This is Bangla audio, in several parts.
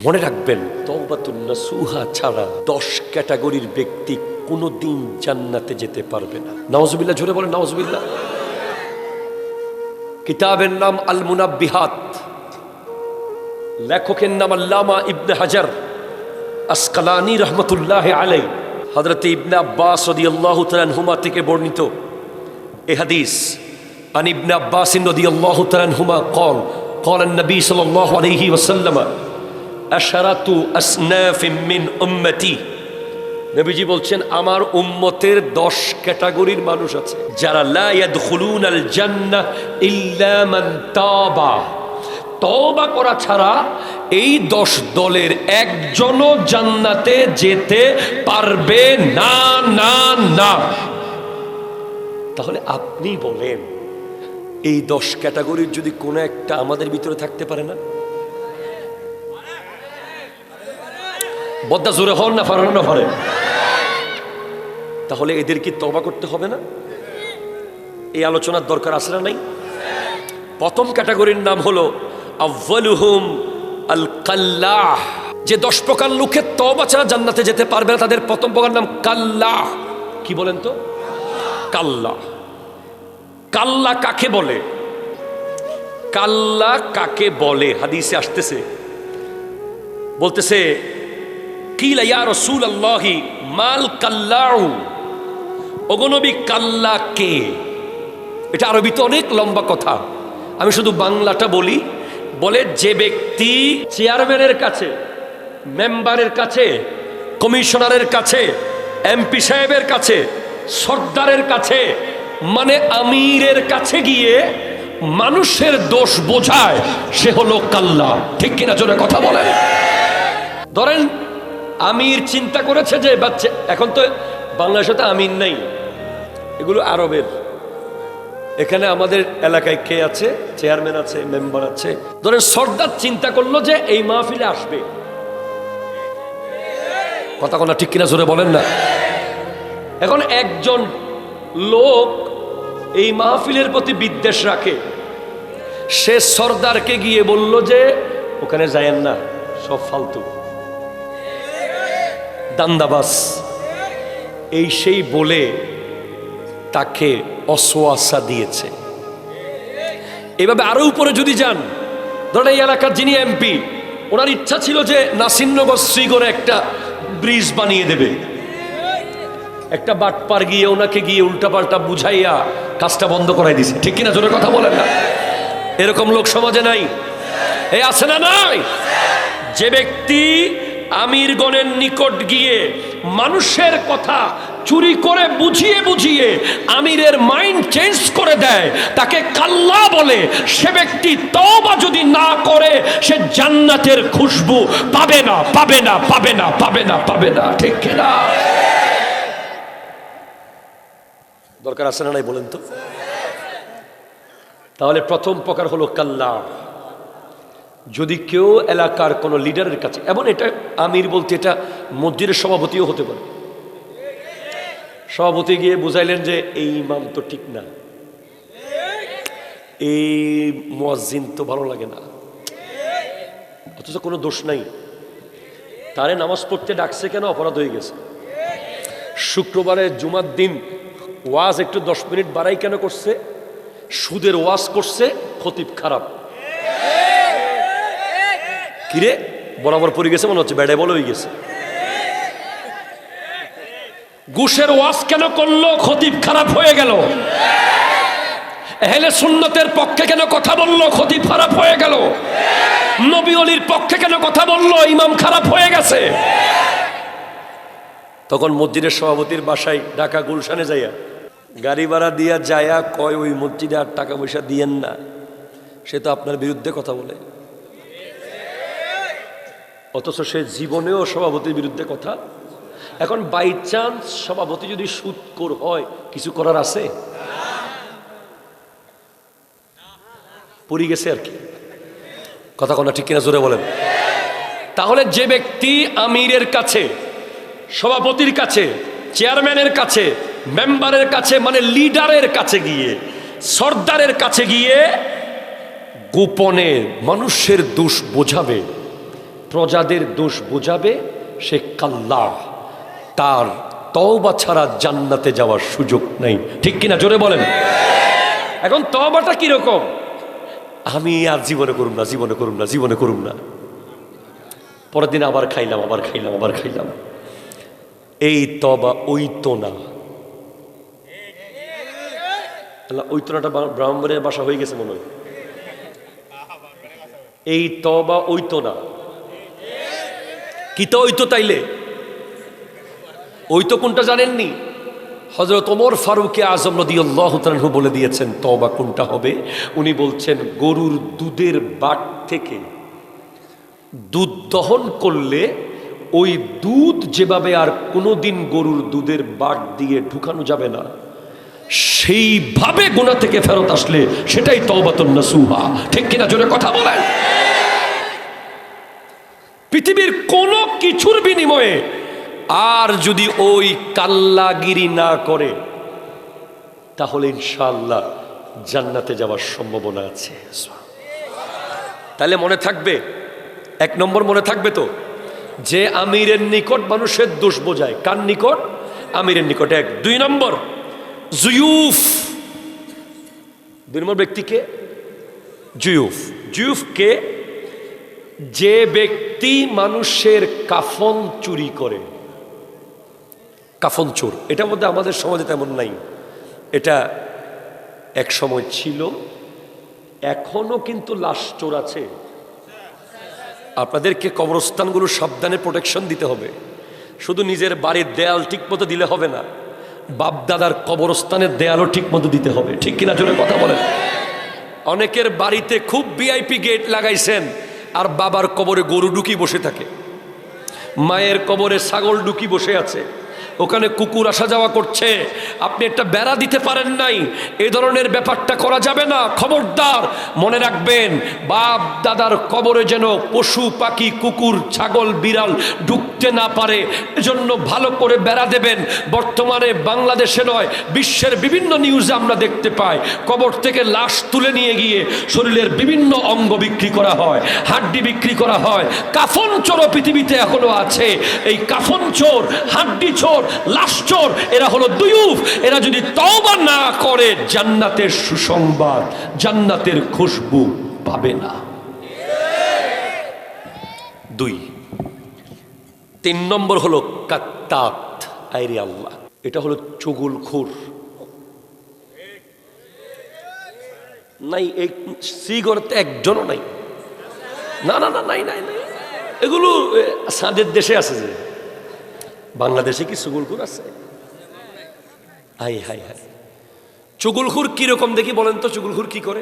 মনে রাখবেন, তওবাতুন নাসুহা ছাড়া 10 ক্যাটাগরির ব্যক্তি কোনোদিন জান্নাতে যেতে পারবে না। নাউজুবিল্লাহ, জোরে বলেন নাউজুবিল্লাহ। কিতাবের নাম আল মুনাব্বিহাত, লেখকের নাম আল্লামা ইবনে হাজার আসকালানি রহমতুল্লাহ আলাইহি। হযরত ইবনে আব্বাস রাদিয়াল্লাহু তাআলা আনহুমা থেকে বর্ণিত এ হাদিস। আন ইবনে আব্বাস রাদিয়াল্লাহু তাআলা আনহুমা قال قال النبي صلى الله عليه وسلم আশারাতু আসনাফিম মিন উম্মতি। নবীজি বলছেন, আমার উম্মতের 10 ক্যাটাগরির মানুষ আছে যারা লা ইয়াদখুলুনাল জান্নাহ ইল্লা মান তাবা। তওবা করা ছাড়া এই 10 দলের একজনও জান্নাতে যেতে পারবে না না না। তাহলে আপনি বলেন, এই 10 ক্যাটাগরির যদি কোনো একটা আমাদের ভিতরে থাকতে পারে না? বদ্দা জোরে হন না ফারান না ফারে, তাহলে এদের কি তওবা করতে হবে না? এই আলোচনার দরকার আছে না নাই? প্রথম ক্যাটাগরির নাম হলো আউয়ালুহুম আল কাল্লাহ। যে 10 প্রকার লোকের তওবা ছাড়া জান্নাতে যেতে পারবে না, তাদের প্রথম প্রকার নাম কাল্লাহ। কি বলেন তো? কাল্লাহ। কাল্লা কাকে বলে? কাল্লা কাকে বলে? হাদিসে আসতেছে, বলতেছে কিলা ইয়া রাসূলুল্লাহি মাল কাল্লাউ। ওগো নবী, কাল্লা কে? এটা আরবিতে অনেক লম্বা কথা, আমি শুধু বাংলাটা বলি। বলে, যে ব্যক্তি চেয়ারম্যানের কাছে, মেম্বারের কাছে, কমিশনারের কাছে, এমপি সাহেবের কাছে, সর্দারের কাছে, মানে আমিরের কাছে গিয়ে মানুষের দোষ বোঝায়, সে হলো কাল্লা। ঠিক কিনা জোরে কথা বলে? ধরেন আমির চিন্তা করেছে যে বাচ্চা, এখন তো বাংলাদেশে তো আমির নাই, এগুলো আরবের। এখানে আমাদের এলাকায় কে আছে? চেয়ারম্যান আছে, মেম্বার আছে। ধরেন সর্দার চিন্তা করলো যে এই মাহফিলে আসবে, কথা কোনা ঠিক কিনা জোরে বলেন না। এখন একজন লোক এই মাহফিলের প্রতি বিদ্বেষ রাখে, সে সর্দারকে গিয়ে বলল যে ওখানে যায়েন না, সব ফালতু, দান্দাবাস, এই সেই বলে তাকে অসওয়াসা দিয়েছে। এভাবে আরো উপরে যদি যান, ধরেন এই এলাকার যিনি এমপি, ওনার ইচ্ছা ছিল যে নাসিরনগর শ্রীগড়ে একটা ব্রিজ বানিয়ে দেবে। একটা বাটপার গিয়ে ওনাকে গিয়ে উল্টাপাল্টা বুঝাইয়া কাজটা বন্ধ করাই দিছে। ঠিক কিনা জোরে কথা বলেন না? এরকম লোক সমাজে নাই? এই আছে না নাই? যে ব্যক্তি আমিরগণের নিকট গিয়ে মানুষের কথা চুরি করে বুঝিয়ে বুঝিয়ে আমিরের মাইন্ড চেঞ্জ করে দেয়, তাকে কাল্লা বলে। সে ব্যক্তি তওবা যদি না করে, সে জান্নাতের খুশবু পাবে না, পাবে না, পাবে না, পাবে না, পাবে না। ঠিক কিনা? দরকার আছে না নাই বলেন তো? তাহলে প্রথম প্রকার হলো কাল্লা। যদি কেউ এলাকার কোন লিডারের কাছে, এবং এটা আমির বলতে এটা মসজিদের সভাপতিও হতে পারে, সভাপতি গিয়ে বুঝাইলেন যে এই ইমাম তো ঠিক না, এই মুয়াজ্জিন তো ভালো লাগে না, অথচ কোনো দোষ নাই, তারে নামাজ পড়তে ডাকছে কেন? অপরাধ হয়ে গেছে। শুক্রবারে জুমার দিন ওয়াজ একটু 10 মিনিট বাড়াই কেন করছে? সুদের ওয়াজ করছে, খতিব খারাপ। কিরে, বরাবর পড়ে গেছে মনে হচ্ছে, বেড়ে বলে হয়ে গেছে। ঘুষের ওয়াজ কেন করলো? খতিব খারাপ হয়ে গেল। আহলে সুন্নতের পক্ষে কেন কথা বললো? খতিব খারাপ হয়ে গেল। নবী ওলির পক্ষে কেন কথা বললো? ইমাম খারাপ হয়ে গেছে। তখন মসজিদের সভাপতির বাসায় ঢাকা গুলশানে যাইয়া গাড়ি ভাড়া দিয়া যায়া কয়, ওই মসজিদে আর টাকা পয়সা দিয়েন না, সে তো আপনার বিরুদ্ধে কথা বলে। অথচ সে জীবনেও সভাপতির বিরুদ্ধে কথা। এখন বাই চান্স সভাপতি যদি সুদখোর হয়, কিছু করার আছে? পড়ে গেছে আর কি, কথা কোনা ঠিক কিনা জোরে বলেন? তাহলে যে ব্যক্তি আমিরের কাছে, সভাপতির কাছে, চেয়ারম্যানের কাছে, মেম্বারের কাছে, মানে লিডারের কাছে গিয়ে, সর্দারের কাছে গিয়ে গোপনে মানুষের দোষ বোঝাবে, প্রজাদের দোষ বোঝাবে সে কাল্লাহ, তার তওবা ছাড়া জান্নাতে যাওয়ার সুযোগ নেই। ঠিক কিনা জোরে বলেন। এখন তওবাটা কিরকম? আমি আর জীবনে করুম না, জীবনে করুম না, জীবনে করুম না, পরের দিন আবার খাইলাম, আবার খাইলাম, আবার খাইলাম। এই তওবা ওই তো না। ওই তোনাটা ব্রাহ্মণের বাসা হয়ে গেছে মনে হয়। এই তওবা ওই তো না। কি তো ওই তো? তাইলে ওই তো কোনটা জানেননি? হযরত ওমর ফারুক আযম রাদিয়াল্লাহু তাআলা আনহু বলে দিয়েছেন তওবা কোনটা হবে। উনি বলছেন গরুর দুধের বাট থেকে দুধ দহন করলে ওই দুধ যেভাবে আর কোনোদিন গরুর দুধের বাট দিয়ে ঢুকানো যাবে না, সেইভাবে গুনাহ থেকে ফেরত আসলে সেটাই তওবাতুন নাসুহা। ঠিক কিনা জোরে কথা বলেন। পৃথিবীর কোনো কিছুর বিনিময়ে আর যদি ওই কাল্লাগিরি না করে তাহলে ইনশাআল্লাহ জান্নাতে যাওয়ার সম্ভাবনা আছে। তাহলে মনে থাকবে, এক নম্বর মনে থাকবে তো, যে আমিরের নিকট মানুষের দোষ বোঝায়। কার নিকট? আমিরের নিকট। এক। দুই নম্বর জুয়ুফ। দুই নম্বর ব্যক্তিকে জুয়ুফ। জুয়ুফকে যে ব্যক্তি মানুষের কাফন চুরি করে। কাফন চোর, এটার মধ্যে আমাদের সমাজে তেমন নাই। এটা এক সময় ছিল, এখনো কিন্তু লাশ চোর আছে। আপনাদেরকে কবরস্থানগুলো সাবধানে প্রোটেকশন দিতে হবে। শুধু নিজের বাড়ির দেয়াল ঠিক মতো দিলে হবে না, বাপদাদার কবরস্থানের দেয়ালও ঠিক মতো দিতে হবে। ঠিক কিনা জোরে কথা বলেন। অনেকের বাড়িতে খুব ভিআইপি গেট লাগাইছেন, আর বাবার কবরে গরু ঢুকি বসে থাকে, মায়ের কবরে ছাগল ঢুকি বসে আছে, ওখানে কুকুর আসা যাওয়া করছে, আপনি একটা বেড়া দিতে পারেন নাই। এই ধরনের ব্যাপারটা করা যাবে না। খবরদার, মনে রাখবেন, বাপ দাদার কবরে যেন পশু পাখি, কুকুর, ছাগল, বিড়াল ঢুকতে না পারে, এজন্য ভালো করে বেড়া দেবেন। বর্তমানে বাংলাদেশে নয়, বিশ্বের বিভিন্ন নিউজে আমরা দেখতে পাই, কবর থেকে লাশ তুলে নিয়ে গিয়ে শরীরের বিভিন্ন অঙ্গ বিক্রি করা হয়, হাড্ডি বিক্রি করা হয়। কাফন চোরও পৃথিবীতে এখনো আছে। এই কাফন চোর, হাড্ডি চোর, লাশ চোর, এরা হলো দুয়ুফ। এরা যদি তওবা না করে জান্নাতের সুসংবাদ, জান্নাতের খুশবু পাবে না। দুই। তিন নম্বর হলো কাত্তাত। আইরে আল্লাহ, এটা হলো চুগলখোর। নাই, এই শ্রীগড়তে একজনও নাই। না না না, নাই নাই নাই। এগুলো সাদের দেশে আছে। যে বাংলাদেশে কি চুগলখোর আছে? High high high. চুগলখোর কিরকম দেখি বলেন তো? চুগলখোর কি করে?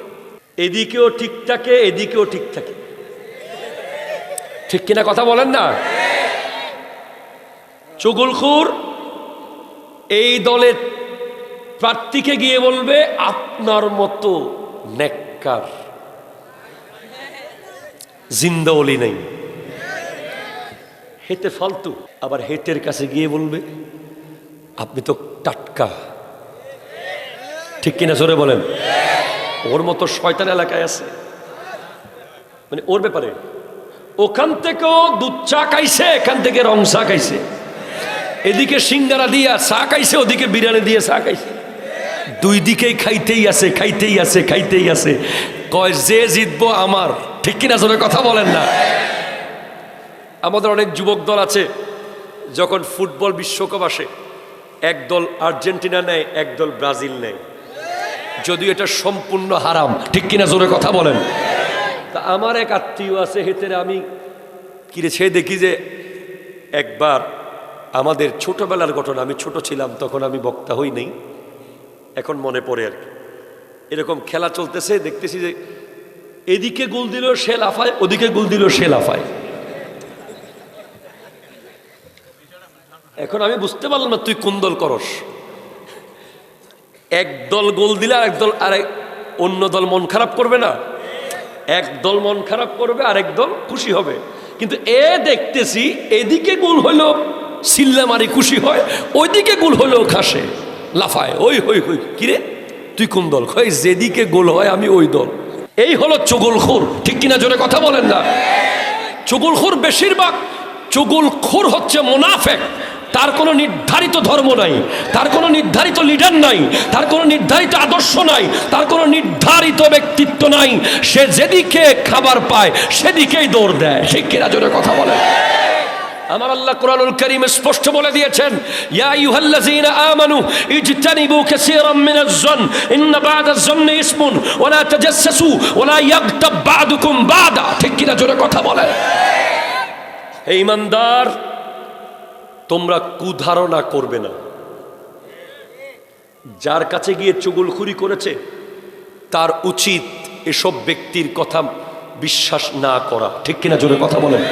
এদিকেও ঠিক থাকে, এদিকেও ঠিক থাকে। ঠিক কিনা কথা বলেন না? চুগলখোর এই দলের প্রার্থীকে গিয়ে বলবে আপনার মতো নেককার জিন্দা ওলি নেই, হেতে ফালতু। আবার হেতের কাছে গিয়ে বলবে আপনি তো টাটকা। ঠিক কিনা জোরে বলেন। ওর মতো শয়তান এলাকায় আছে, মানে ওর ব্যাপারে। ওখান থেকেও দুধ চা খাইছে, এখান থেকে রং চা খাইছে, এদিকে সিঙ্গারা দিয়া চা খাইছে, ওদিকে বিরিয়ানি দিয়ে চা খাইছে। দুই দিকেই খাইতেই আছে, খাইতেই আছে, খাইতেই আছে। কয় যে জিতবো আমার। ঠিক কিনা জোরে কথা বলেন না? আমাদের অনেক যুবক দল আছে, যখন ফুটবল বিশ্বকাপ আসে, এক দল আর্জেন্টিনা নেয়, এক দল ব্রাজিল নেয়, যদিও এটা সম্পূর্ণ হারাম। ঠিক কিনা জোরে কথা বলেন। তা আমার এক আত্মীয় আছে হেতেরে, আমি কিরে সে দেখি যে একবার আমাদের ছোটবেলার ঘটনা, আমি ছোট ছিলাম তখন, আমি বক্তা হই নাই, এখন মনে পড়ে আর কি। এরকম খেলা চলতেছে, দেখতেছি যে এদিকে গোল দিল সে লাফায়, ওদিকে গোল দিল সে লাফায়। এখন আমি বুঝতে পারলাম না তুই কোন দল করস। এক দল গোল দিলে আর এক দল, আরেক অন্য দল মন খারাপ করবে না? এক দল মন খারাপ করবে, আরেক দল খুশি হবে। কিন্তু এ দেখতেছি এদিকে গোল হলো সিল্লামারি খুশি হয়, ওইদিকে গোল হলেও খাসে লাফায়, ওই হই হই। কিরে তুই কোন দল? কই যেদিকে গোল হয় আমি ওই দল। এই হলো চুগলখোর। ঠিক কিনা জোরে কথা বলেন না? চুগলখোর বেশিরভাগ চুগলখোর হচ্ছে মুনাফিক। তার কোনো নির্ধারিত ধর্ম নাই, তার কোনো নির্ধারিত লিডার নাই, তার কোনো নির্ধারিত আদর্শ নাই, তার কোনো নির্ধারিত ব্যক্তিত্ব নাই। সে যেদিকে খাবার পায় সেদিকেই দৌড় দেয়। ঠিক কিনা জোরে কথা বলে? আমার আল্লাহ কোরআনুল কারীমে স্পষ্ট বলে দিয়েছেন, ইয়া আইয়ুহাল্লাযীনা আমানু ইজতানিবু কাসীরাম মিনাজ-যন ইন্না বা'দাজ-যন্নি ইসমুন ওয়া লা তাজাসসু ওয়া লা ইয়াগতাব বা'দুকুম বা'দা। ঠিক কিনা জোরে কথা বলে? হে ঈমানদার, তোমরা কুধারণা করবে না। যার কাছে গিয়ে চুগলখুরি করেছে তার উচিত এসব ব্যক্তির কথা বিশ্বাস না করা। ঠিক কিনা জোরে কথা বলেন?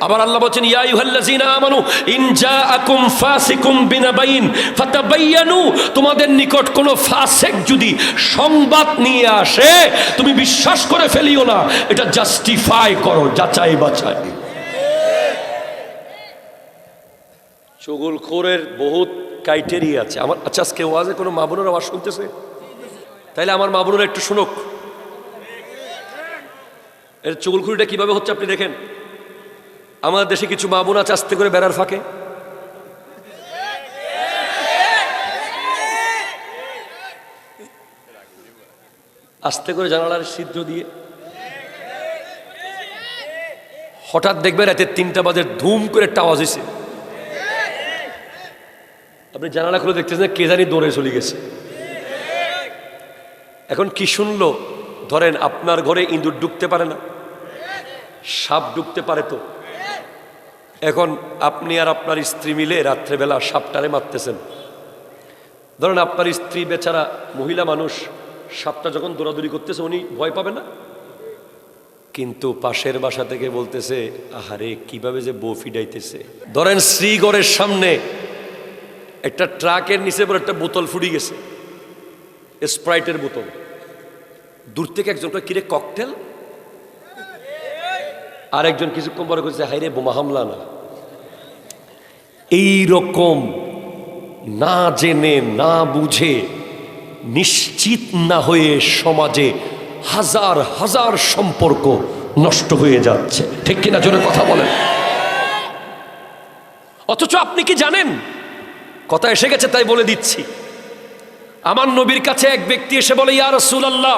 আবার আল্লাহ বলেন, ইয়া আইয়ুহাল্লাযীনা আমানু ইন জাআকুম ফাসিকুম বিনাবাইন ফাতাবায়ানু, তোমাদের নিকট কোন ফাসিক যদি সংবাদ নিয়ে আসে তুমি বিশ্বাস করে ফেলিও না, এটা জাস্টিফাই করো, যাচাই বাছাই। চুগলখোরের বহুত ক্রাইটেরিয়া আছে। আমার আচ্ছা, আজকে ওয়াজে কোনো মা বোনের আওয়াজ শুনতেছে? তাইলে আমার মা বোনেরা একটু শুনুক, এর চুগলখুরিটা কিভাবে হচ্ছে আপনি দেখেন। আমাদের দেশে কিছু মা বোন আছে আস্তে করে বেড়ার ফাঁকে আস্তে করে জানালার ছিদ্র দিয়ে হঠাৎ দেখবে রাতে 3টা বাজে ধুম করে একটা আওয়াজ হয়েছে, আপনি জানালা খুলে দেখতেছেন কে জানি দৌড়ে চলে গেছে। এখন কি শুনলো? ধরেন আপনার ঘরে ইঁদুর ঢুকতে পারে না, সাপ ঢুকতে পারে তো। এখন আপনি আর আপনার স্ত্রী মিলে রাত্রেবেলা সাপটারে মারতেছেন। ধরেন আপনার স্ত্রী বেচারা মহিলা মানুষ, সাপটা যখন দৌড়াদৌড়ি করতেছে উনি ভয় পাবে না, কিন্তু পাশের বাসা থেকে বলতেছে আহারে কিভাবে যে বউ ফিডাইতেছে। ধরেন শ্রীগড়ের সামনে একটা ট্রাকের নিচে পর একটা বোতল ফুটে গেছে, স্প্রাইটের বোতল। দূর থেকে একজন কিরে ককটেল, আর একজন কিছুক্ষণ পরে করছে হাইরে বোমা হামলা না। এই রকম না জেনে না বুঝে নিশ্চিত না হয়ে সমাজে হাজার হাজার সম্পর্ক নষ্ট হয়ে যাচ্ছে। ঠিক কিনা জোরে কথা বলেন? অথচ আপনি কি জানেন, কথা এসে গেছে তাই বলে দিচ্ছি, আমার নবীর কাছে এক ব্যক্তি এসে বলে, ইয়া রাসূলুল্লাহ,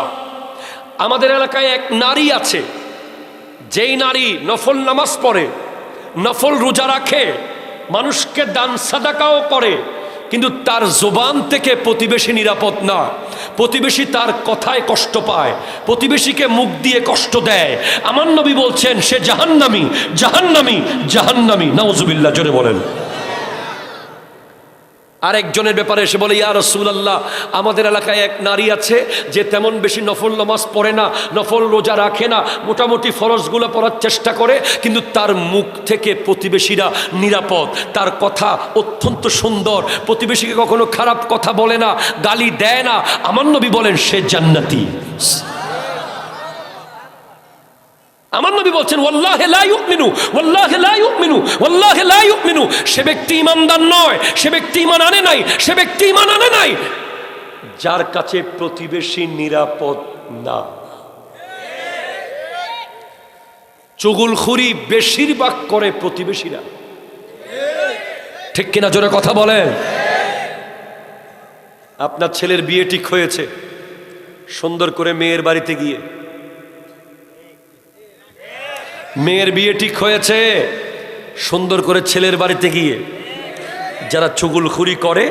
আমাদের এলাকায় এক নারী আছে, যেই নারী নফল নামাজ পড়ে, নফল রোজা রাখে, মানুষকে দান সাদাকাও করে, কিন্তু তার জবান থেকে প্রতিবেশী নিরাপদ না। প্রতিবেশী তার কথায় কষ্ট পায়, প্রতিবেশীকে মুখ দিয়ে কষ্ট দেয়। আমার নবী বলছেন সে জাহান্নামী, জাহান্নামী, জাহান্নামী। নাউজুবিল্লাহ, জোরে বলেন। আরেকজনের ব্যাপারে এসে বলে, ইয়া রাসূলুল্লাহ, আমাদের এলাকায় এক নারী আছে যে তেমন বেশি নফল নামাজ পড়ে না, নফল রোজা রাখে না, মোটামুটি ফরজগুলো পড়ার চেষ্টা করে, কিন্তু তার মুখ থেকে প্রতিবেশীরা নিরাপদ, তার কথা অত্যন্ত সুন্দর, প্রতিবেশীকে কখনো খারাপ কথা বলে না, গালি দেয় না। আমার নবী বলেন সে জান্নাতি। আমার নবী বলছেন ওয়াল্লাহি লা ইউমিনু, ওয়াল্লাহি লা ইউমিনু, ওয়াল্লাহি লা ইউমিনু। সে ব্যক্তি ঈমানদার নয়, সে ব্যক্তি ঈমান আনে নাই, সে ব্যক্তি ঈমান আনে নাই যার কাছে প্রতিবেশী নিরাপদ না। চুগলখুরি বেশিরভাগ করে প্রতিবেশীরা। ঠিক কিনা জোরে কথা বলেন? আপনার ছেলের বিয়ে ঠিক হয়েছে, সুন্দর করে মেয়ের বাড়িতে গিয়ে, মেয়ের বিয়ে ঠিক হয়েছে সুন্দর করে ছেলের বাড়িতে গিয়ে যারা চুগলখুরি করে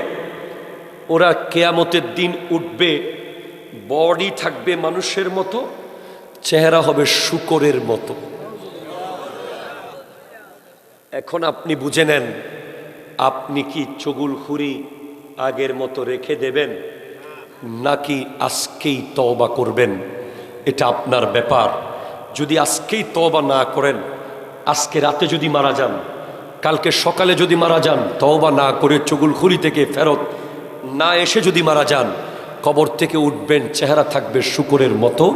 ওরা কিয়ামতের দিন উঠবে, বডি থাকবে মানুষের মতো, চেহারা হবে শূকরের মতো। এখন আপনি বুঝে নেন, আপনি কি চুগলখুরি আগের মতো রেখে দেবেন নাকি আজকেই তওবা করবেন? এটা আপনার ব্যাপার। যদি আজকেই তওবা না করেন, আজকে রাতে যদি মারা যান, কালকে সকালে যদি মারা যান, তওবা না করে চুগলখুরি থেকে ফেরত না এসে যদি মারা যান, কবর থেকে উঠবেন চেহারা থাকবে শূকরের মতো,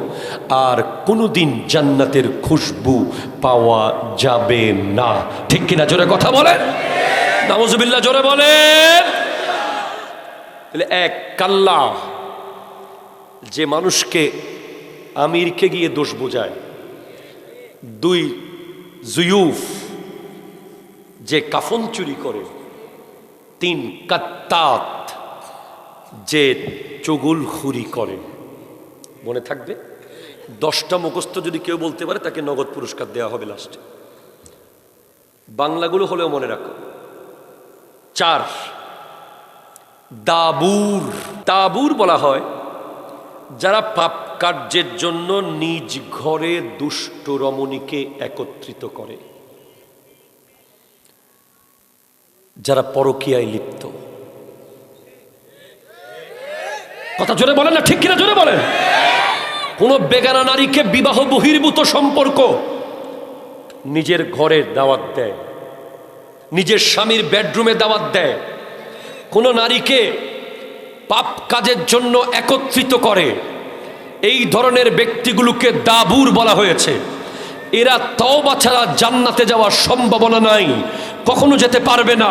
আর কোনোদিন জান্নাতের খুশবু পাওয়া যাবে না। ঠিক কিনা জোরে কথা বলেন? নাউজুবিল্লাহ, জোরে বলেন। তাহলে এক, কাল্লা, যে মানুষকে আমিরকে গিয়ে দোষ বোঝায়। 2, জুয়ুফ যে কাফন চুরি করে, 3 কাত্তাত যে চুগলখুরি করে। মনে থাকবে, 10টা মুখস্থ যদি কেউ বলতে পারে তাকে নগদ পুরস্কার দেওয়া হবে লাস্টে। বাংলাগুলো হলেও মনে রাখো। 4 দাবুর। দাবুর বলা হয় যারা পাপ কার্যের জন্য নিজ ঘরে দুষ্ট রমণীকে একত্রিত করে, যারা পরকীয়ায় লিপ্ত। কথা জোরে বলেন না, ঠিক কিনা জোরে বলেন। কোন বেগানা নারীকে বিবাহ বহির্ভূত সম্পর্ক নিজের ঘরে দাওয়াত দেয়, নিজের স্বামীর বেডরুমে দাওয়াত দেয়, কোন নারীকে পাপ কাজের জন্য একত্রিত করে, এই ধরনের ব্যক্তিগুলোকে দাবুর বলা হয়েছে। এরা তওবা ছাড়া জান্নাতে যাওয়ার সম্ভাবনা নাই, কখনো যেতে পারবে না।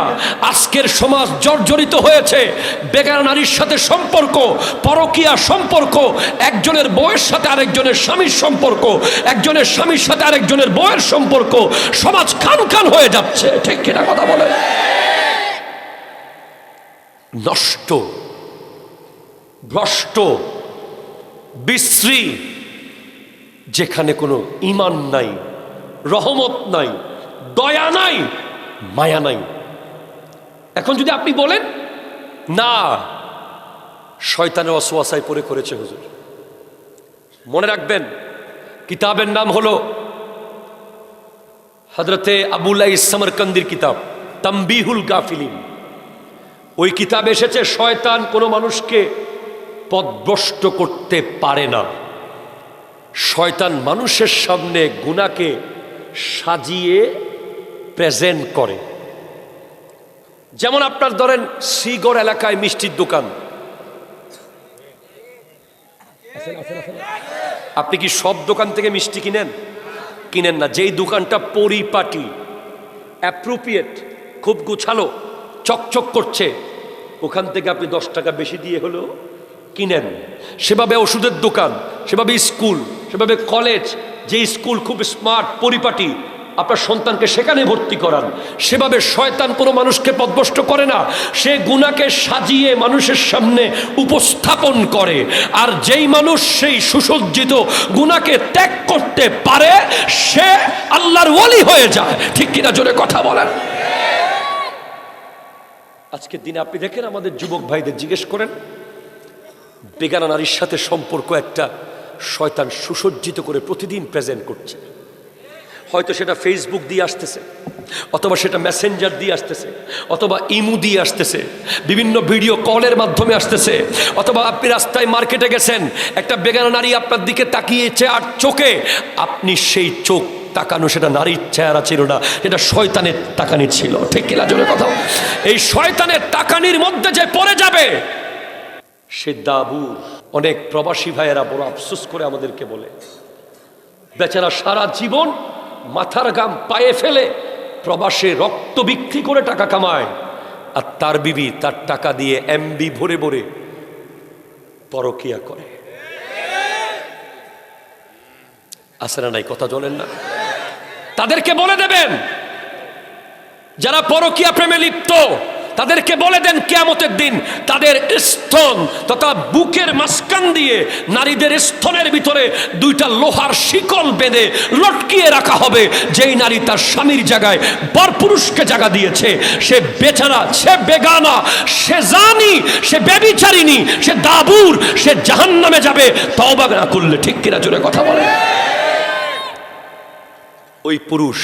আজকের সমাজ জর্জরিত হয়েছে বেগানা নারীর সাথে সম্পর্ক, পরকীয়া সম্পর্ক, একজনের বউয়ের সাথে আরেকজনের স্বামীর সম্পর্ক, একজনের স্বামীর সাথে আরেকজনের বউয়ের সম্পর্ক। সমাজ খান খান হয়ে যাচ্ছে, ঠিক কিনা কথা বলে। নষ্ট, ভ্রষ্ট, বিশ্রী, যেখানে কোনো ঈমান নাই, রহমত নাই, দয়া নাই, মায়া নাই। এখন যদি আপনি বলেন না শয়তানের ওয়াসওয়াসায় পড়ে করেছে হুজুর, মনে রাখবেন কিতাবের নাম হলো হযরতে আবুল্লাহ সমরকন্দির কিতাব তামবিহুল গাফিলিন। ওই কিতাবে এসেছে শয়তান কোনো মানুষকে পথভ্রষ্ট করতে পারে না। শয়তান মানুষের সামনে গুনাহকে সাজিয়ে প্রেজেন্ট করে। যেমন আপনার ধরেন শ্রীগড় এলাকায় মিষ্টির দোকান, আপনি কি সব দোকান থেকে মিষ্টি কিনেন না? যেই দোকানটা পরিপাটি, অ্যাপ্রোপ্রিয়েট, খুব গুছালো, চকচক করছে, ওখান থেকে আপনি 10 টাকা বেশি দিয়ে হলেও কিনেন। সেভাবে ওষুধের দোকান, সেভাবে স্কুল, সেভাবে কলেজ, যে স্কুল খুব স্মার্ট পরিপাটি, আপনার সন্তানকে সেখানে ভর্তি করান। সেভাবে শয়তান কোনো মানুষকে পথভ্রষ্ট করে না, সে গুনাহকে সাজিয়ে মানুষের সামনে উপস্থাপন করে। আর যেই মানুষ সেই সুসজ্জিত গুনাহকে ত্যাগ করতে পারে সে আল্লাহর ওয়ালি হয়ে যায়, ঠিক কিনা জোরে কথা বলেন। আজকের দিনে আপনি দেখেন আমাদের যুবক ভাইদের জিজ্ঞেস করেন, বেগানা নারীর সাথে সম্পর্ক একটা শয়তান সুসজ্জিত করে প্রতিদিন প্রেজেন্ট করছে। হয়তো সেটা ফেসবুক দিয়ে আসতেছে, অথবা সেটা মেসেঞ্জার দিয়ে আসতেছে, অথবা ইমু দিয়ে আসতেছে, বিভিন্ন ভিডিও কলের মাধ্যমে আসতেছে, অথবা আপনি রাস্তায় মার্কেটে গেছেন, একটা বেগানা নারী আপনার দিকে তাকিয়েছে, আর চোখে আপনি সেই চোখ তাকানো সেটা নারীর চেহারা ছিল না, এটা শয়তানের তাকানি ছিল, ঠিক কিনা জোরে কথা। এই শয়তানের তাকানির মধ্যে যে পড়ে যাবে সে দাবুর। অনেক প্রবাসী ভাইয়েরা বড় আফসোস করে আমাদেরকে বলে, বেচারা সারা জীবন মাথার ঘাম পায়ে ফেলে প্রবাসে রক্ত বিক্রি করে টাকা কামায়, আর তার বিবি তার টাকা দিয়ে এমবি ভরে ভরে পরকিয়া করে। আছে না নাই? কথা বলেন না। তাদেরকে বলে দেবেন, যারা পরকিয়া প্রেমে লিপ্ত তাদেরকে বলে দেন কিয়ামতের দিন তাদের স্তন তথা বুকের মাঝখান দিয়ে নারীদের স্তনের ভিতরে 2টা লোহার শিকল বেঁধে লটকিয়ে রাখা হবে। যেই নারী তার স্বামীর জায়গায় পরপুরুষকে জায়গা দিয়েছে সে বেচারা, সে বেগানা, সে জানি, সে ব্যভিচারিণী, সে দাবুর, সে জাহান্নামে যাবে তওবা না করলে, ঠিক কিনা জোরে কথা বলে। ওই পুরুষ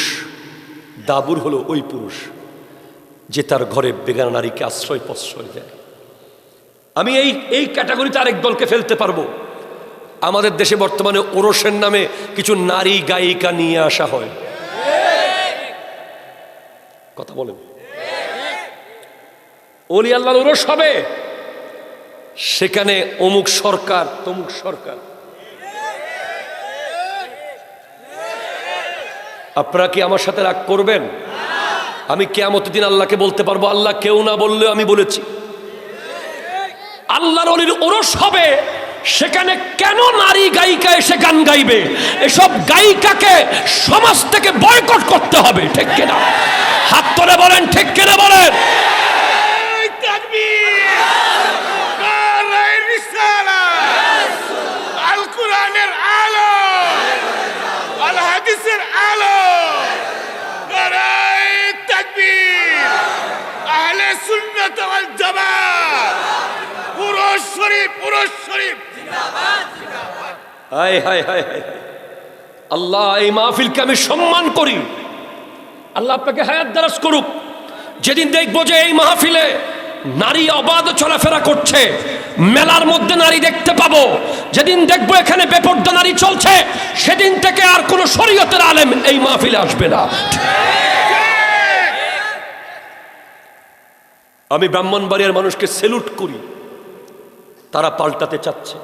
দাবুর হলো ওই পুরুষ যে তার ঘরে বেগানা নারীকে আশ্রয় প্রশ্রয় দেয়। আমি এই ক্যাটাগরিতে আরেক দলকে ফেলতে পারবো। আমাদের দেশে বর্তমানে ওরসের নামে কিছু নারী গায়িকা নিয়ে আসা হয়, কথা বলেন। ওলি আল্লাহর ওরস হবে, সেখানে অমুক সরকার তমুক সরকার। আপনারা কি আমার সাথে রাগ করবেন? আমি কিয়ামতের দিন আল্লাহকে বলতে পারবো, আল্লাহ কেউ না বললেও আমি বলেছি। আল্লাহর ওলির ওরস হবে সেখানে কেন নারী গায়িকা এসে গান গাইবে? এসব গায়িকাকে সমাজ থেকে বয়কট করতে হবে, ঠিক কিনা? হাত তুলে বলেন ঠিক কিনা বলেন। আল কোরআনের আলো, আল হাদিসের আলো, নারায়ে তাকবীর, আহলে সুন্নাত ওয়াল জামাত, পুরুষ শরীফ, পুরুষ শরীফ জিন্দাবাদ, জিন্দাবাদ। হায় হায় হায় হায়, আল্লাহ এই মাহফিলকে আমি সম্মান করি। আল্লাহ আপনাকে হায়াত দারাজ করুক। যেদিন দেখবো যে এই মাহফিলে নারী অবাধ চলাফেরা করছে, মেলার মধ্যে নারী দেখতে পাবো, যেদিন দেখবো এখানে বেপরদা নারী চলছে, সেদিন থেকে আর কোন শরীয়তের আলেম এই মাহফিলে আসবে না। আমি ব্রাহ্মণবাড়িয়ার মানুষকে সেলুট করি, তারা পাল্টাতে চাচ্ছে।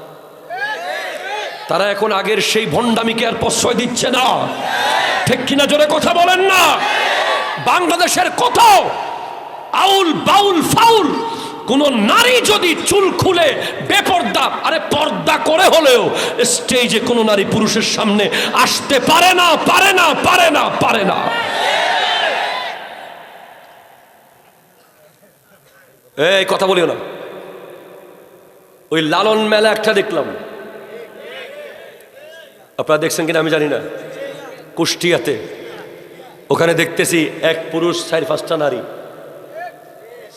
তারা এখন আগের সেই ভণ্ডামিকে আর প্রশ্রয় দিচ্ছে না, ঠিক কিনা? জোরে কথা বলেন না। বাংলাদেশের কোথাও আউল বাউল ফাউল কোন নারী যদি চুল খুলে বেপর্দা, আরে পর্দা করে হলেও স্টেজে কোন নারী পুরুষের সামনে আসতে পারে না, পারে না, পারে না, পারে না। এই কথা বলিও না। ওই লালন মেলা একটা দেখলাম, আপনারা দেখছেন কিনা আমি জানি না, কুষ্টিয়াতে। ওখানে দেখতেছি এক পুরুষ 4-5টা নারী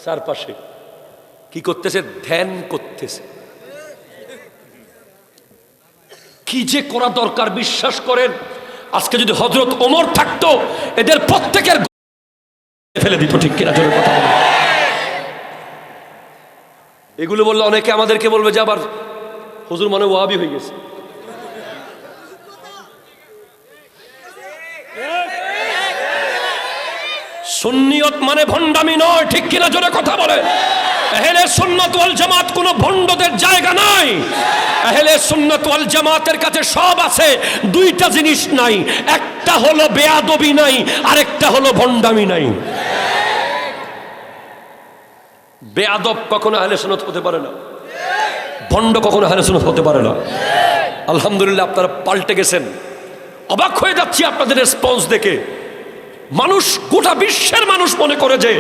চারপাশে কি করতেছে? ধ্যান করতেছে। কি যে করা দরকার বিশ্বাস করেন, আজকে যদি হযরত ওমর থাকতো এদের প্রত্যেকের ফেলে দিত, ঠিক কিনা? জোরে কথা বলে। এগুলো বললে অনেকে আমাদেরকে বলবে যে আবার হুজুর মনে ওয়াহাবি হয়ে গেছে। সুন্নিয়ত মানে ভণ্ডামি নয়, ঠিক কিনা? জোরে কথা বলে। আহলে সুন্নাত ওয়াল জামাত কোনো ভণ্ডদের জায়গা নাই। আহলে সুন্নাত ওয়াল জামাতের কাছে সব আছে, দুইটা জিনিস নাই, একটা হলো বেয়াদবি নাই, আরেকটা হলো ভণ্ডামি নাই। বেয়াদব কখনো আহলে সুন্নাত হতে পারে না, ভণ্ড কখনো আহলে সুন্নাত হতে পারে না। আলহামদুলিল্লাহ আপনারা পাল্টে গেছেন। অবাক হয়ে যাচ্ছি আপনাদের রেসপন্স দেখে। মানুষ, গোটা বিশ্বের মানুষ মনে করে যে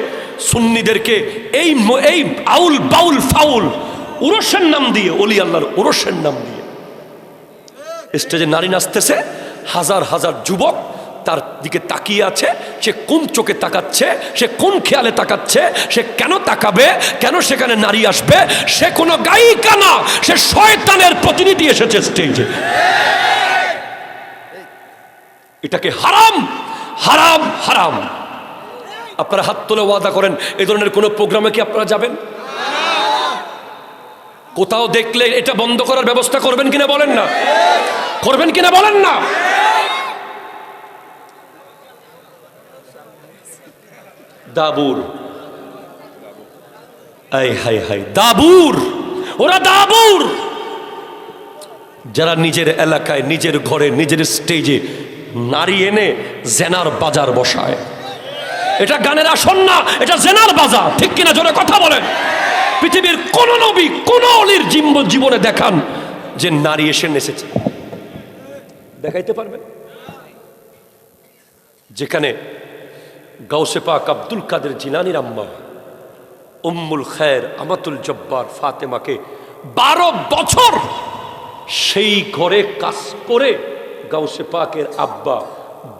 সুন্নিদেরকে এই এই আউল বাউল ফাউল উরসের নাম দিয়ে, ওলি আল্লাহর উরসের নাম দিয়ে স্টেজে নারী নাচতেছে, হাজার হাজার যুবক তার দিকে তাকিয়ে আছে। সে কোন চোখে তাকাচ্ছে, সে কোন খেয়ালে তাকাচ্ছে, সে কেন তাকাবে, কেন সেখানে নারী আসবে? সে কোনো গায়িকা না, সে শয়তানের প্রতিনিধি এসেছে স্টেজে। এটাকে হারাম, হারাম, হারাম। আপনারা হাত তুলে ওয়াদা করেন এই ধরনের কোন প্রোগ্রামে কি আপনারা যাবেন? কোথাও দেখলে এটা বন্ধ করার ব্যবস্থা করবেন কিনা বলেন না, করবেন কিনা বলেন না। দাবুর, আই হাই হাই, দাবুর, ওরা দাবুর যারা নিজের এলাকায়, নিজের ঘরে, নিজের স্টেজে নারী এনে জেনার বাজার বসায়। এটা গানের আসন না, এটা জেনার বাজার, ঠিক কিনা? জোরে কথা বলেন। পৃথিবীর কোন নবী, কোন অলির জীবনে দেখান যে নারী এসে নেচেছে? দেখাইতে পারবেন? যেখানে গাউসে পাক আব্দুল কাদের জিলানীর আম্মা উম্মুল খায়ের আমাতুল জব্বার ফাতেমাকে 12 বছর সেই ঘরে কাজ করে গাউসে পাকের আব্বা